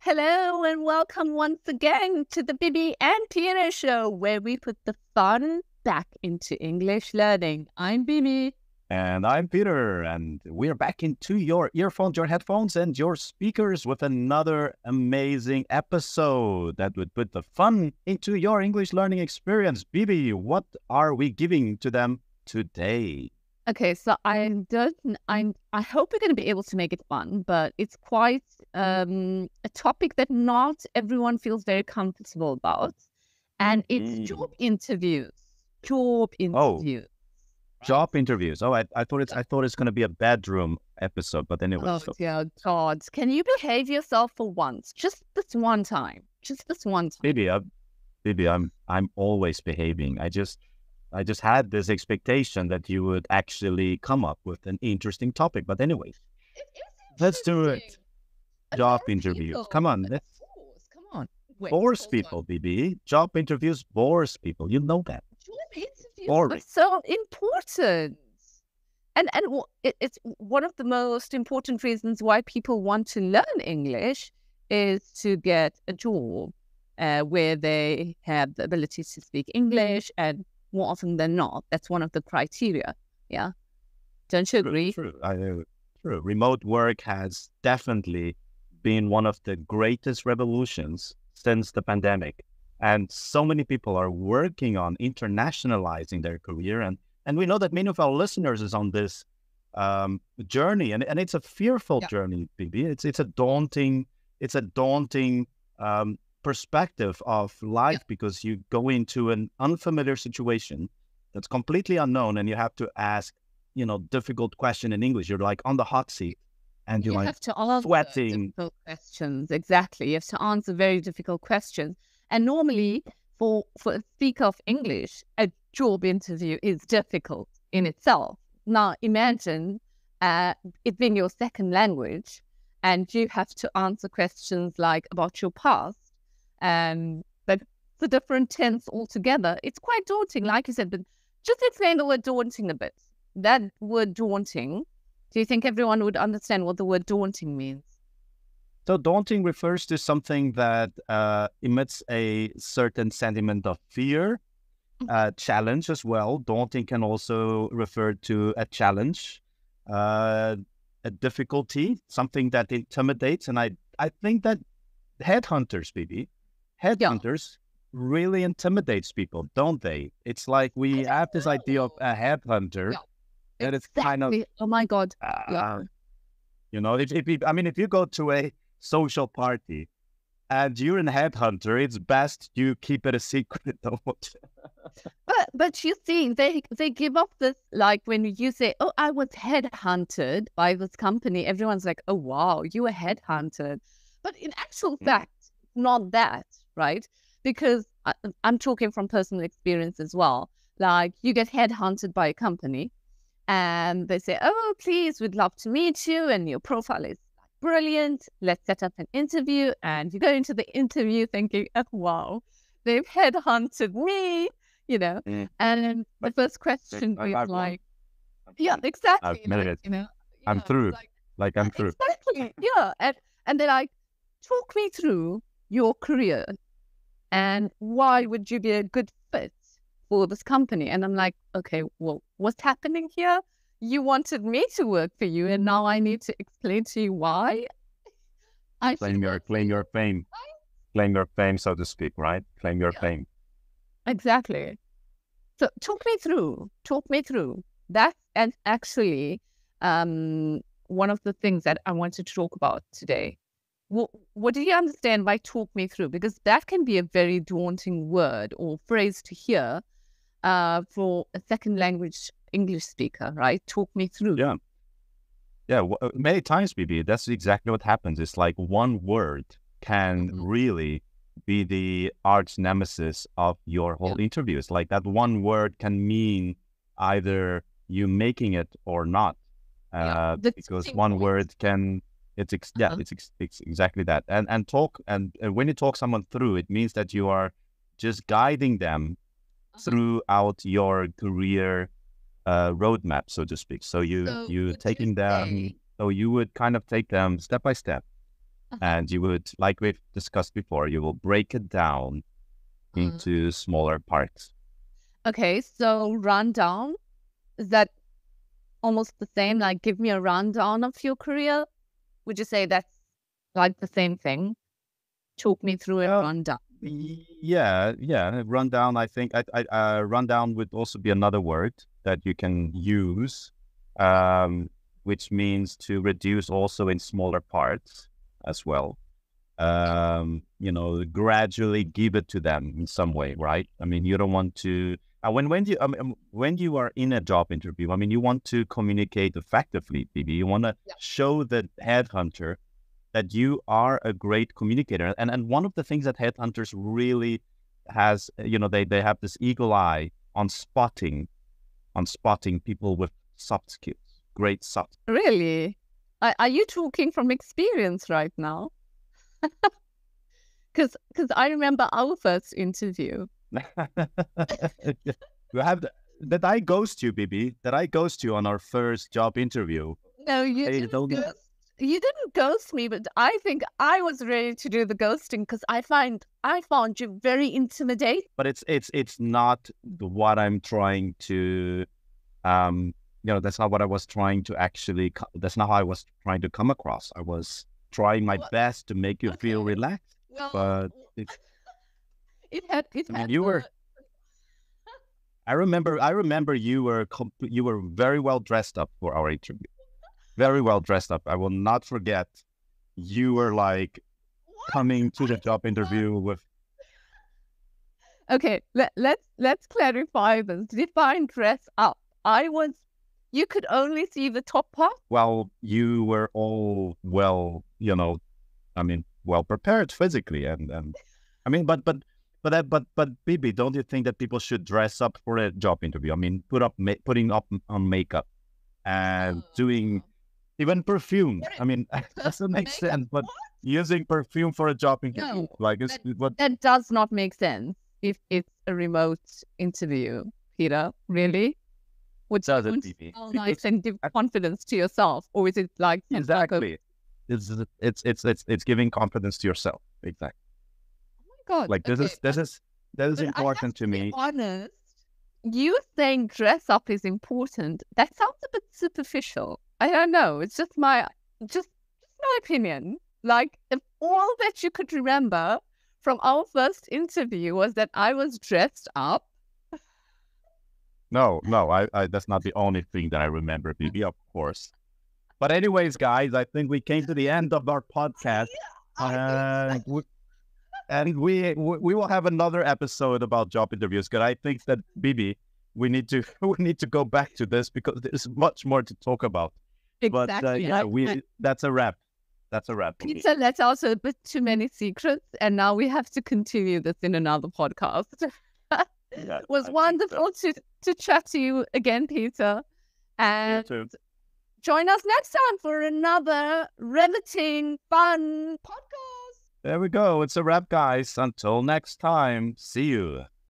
Hello and welcome once again to the Bibi and Tina show, where we put the fun back into English learning. I'm Bibi. And I'm Peter, and we're back into your earphones, your headphones, and your speakers with another amazing episode that would put the fun into your English learning experience. Bibi, what are we giving to them today? Okay, so I hope we're going to be able to make it fun, but it's quite a topic that not everyone feels very comfortable about, and it's job interviews. Job interviews. Job interviews. Oh, I thought it's going to be a bedroom episode, but anyway. Oh, dear God. Can you behave yourself for once? Just this one time. Just this one time. Bibi, I'm always behaving. I just had this expectation that you would actually come up with an interesting topic. But anyways, let's do it. Job interviews. Come on. Come on. Bores people, Bibi. Job interviews bores people. You know that. Job interviews are so important. And it's one of the most important reasons why people want to learn English is to get a job where they have the ability to speak English, and more often than not, that's one of the criteria. Yeah. Don't you agree? True. True. Remote work has definitely been one of the greatest revolutions since the pandemic. And so many people are working on internationalizing their career. And we know that many of our listeners is on this journey. And it's a fearful journey, Bibi. It's a daunting perspective of life because you go into an unfamiliar situation that's completely unknown, and you have to ask, difficult question in English. You're like on the hot seat, and you have to answer sweating. Difficult questions. Exactly, you have to answer very difficult questions. And normally, for a speaker of English, a job interview is difficult in itself. Now, imagine it being your second language, and you have to answer questions like about your past. But it's a different tense altogether. It's quite daunting, like you said, but just explain the word daunting a bit. That word daunting, do you think everyone would understand what the word daunting means? So daunting refers to something that emits a certain sentiment of fear, challenge as well. Daunting can also refer to a challenge, a difficulty, something that intimidates. And I think that headhunters, Bibi, really intimidates people, don't they? It's like we have this idea of a headhunter that it's kind of, oh my God. if you go to a social party and you're a headhunter, it's best you keep it a secret. But you see, they give off this, like when you say, oh, I was headhunted by this company, everyone's like, oh, wow, you were headhunted. But in actual fact, not that, right? Because I'm talking from personal experience as well. Like you get headhunted by a company and they say, oh, please, we'd love to meet you. And your profile is brilliant. Let's set up an interview. And you go into the interview thinking, oh, wow, they've headhunted me, And the first question is like, exactly. I'm through. I'm through. Exactly. Yeah. And they're like, talk me through your career and why would you be a good fit for this company? And I'm like, okay, well, what's happening here? You wanted me to work for you, and now I need to explain to you why. Claim your fame. Claim your fame, so to speak, right? Claim your fame. Exactly. So talk me through. That's actually one of the things that I wanted to talk about today. What do you understand by talk me through? Because that can be a very daunting word or phrase to hear for a second language English speaker, right? Talk me through. Yeah. Many times, Bibi, that's exactly what happens. It's like one word can really be the arch nemesis of your whole interview. It's like that one word can mean either you making it or not. Because one word can... It's exactly that. And when you talk someone through, it means that you are just guiding them throughout your career roadmap, so to speak. So you taking them. So you would kind of take them step by step and you would, like we've discussed before, you will break it down into smaller parts. Okay, so rundown, is that almost the same? Like, give me a rundown of your career? Would you say that's like the same thing? Talk me through a rundown. Yeah. Rundown. I think rundown would also be another word that you can use, which means to reduce also in smaller parts as well. Gradually give it to them in some way, right? I mean, you don't want to. When you are in a job interview, I mean, you want to communicate effectively, Phoebe. You want to show the headhunter that you are a great communicator. And one of the things that headhunters really has, they have this eagle eye on spotting people with soft skills, great soft. Really? Are you talking from experience right now? Because I remember our first interview. Did I ghost you, Bibi? Did I ghost you on our first job interview? No, you didn't. You didn't ghost me, but I think I was ready to do the ghosting because I found you very intimidating. But it's not what I'm trying to, that's not what I was trying to actually. That's not how I was trying to come across. I was trying my best to make you feel relaxed, but you were. I remember you were very well dressed up for our interview. Very well dressed up. I will not forget. You were like coming to the job interview with. Okay, let's clarify this. Define dress up. You could only see the top part. Well, you were all well prepared physically, and I mean, but Bibi, don't you think that people should dress up for a job interview? I mean, putting up on makeup and doing even perfume. I mean, that doesn't make sense, but using perfume for a job interview, that does not make sense if it's a remote interview, Peter. Really? Would does it, Bibi? Nice and give confidence to yourself, or is it like exactly? It's giving confidence to yourself. Exactly. God, like this is important to me. Honest, you saying dress up is important. That sounds a bit superficial. I don't know. It's just my opinion. Like, if all that you could remember from our first interview was that I was dressed up. No, I that's not the only thing that I remember, Bibi, of course. But anyways, guys, I think we came to the end of our podcast. And we will have another episode about job interviews, because I think that, Bibi, we need to go back to this because there's much more to talk about. Exactly. But that's a wrap. That's a wrap. Peter, that's also a bit too many secrets, and now we have to continue this in another podcast. It was wonderful to chat to you again, Peter. And join us next time for another riveting, fun podcast. There we go. It's a wrap, guys. Until next time. See you.